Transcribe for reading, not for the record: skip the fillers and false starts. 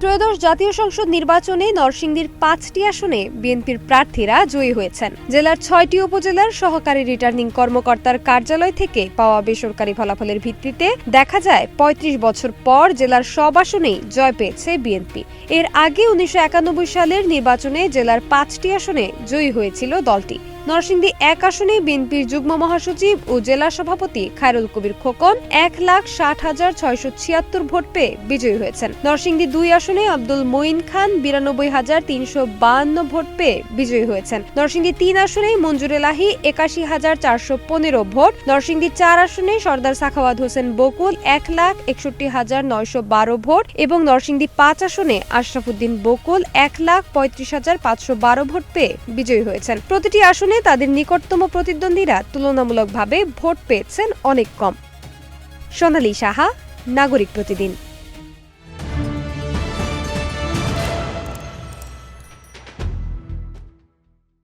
ত্রয়োদশ জাতীয় সংসদ নির্বাচনে নরসিংদীর ৫টি আসনে বিএনপির প্রার্থীরা জয়ী হয়েছেন। জেলার ৬টি উপজেলার সহকারী রিটার্নিং কর্মকর্তার কার্যালয় থেকে পাওয়া বেসরকারি ফলাফলের ভিত্তিতে দেখা যায় ৩৫ বছর পর জেলার সব আসনেই জয় পেয়েছে বিএনপি। এর আগে ১৯৯১ সালের নির্বাচনে জেলার ৫টি আসনে জয়ী হয়েছিল দলটি। নরসিংদী ১ আসনে বিএনপির যুগ্ম মহাসচিব ও জেলা সভাপতি খায়রুল কবির খোকন ১,৬০,৬৭৬ ভোট পেয়ে বিজয়ী হয়েছেন। নরসিংদী ২ আসনে আব্দুল মঈন খান ৯২,৩৫২ ভোট পেয়ে বিজয়ী হয়েছেন। নরসিংদী ৩ আসনে মঞ্জুর এলাহি ৮১,৪১৫ ভোট। নরসিংদী ৪ আসনে সর্দার সাখাওয়াত হোসেন বকুল ১,৬১,৯১২ ভোট এবং নরসিংদী ৫ আসনে আশরাফুদ্দিন বকুল ১,৩৫,৫১২ ভোট পেয়ে বিজয়ী হয়েছেন। প্রতিটি আসনে তাদের নিকটতম প্রতিদ্বন্দ্বীরা তুলনামূলকভাবে ভোট পেয়েছেন অনেক কম। সোনালী সাহা, নাগরিক প্রতিদিন।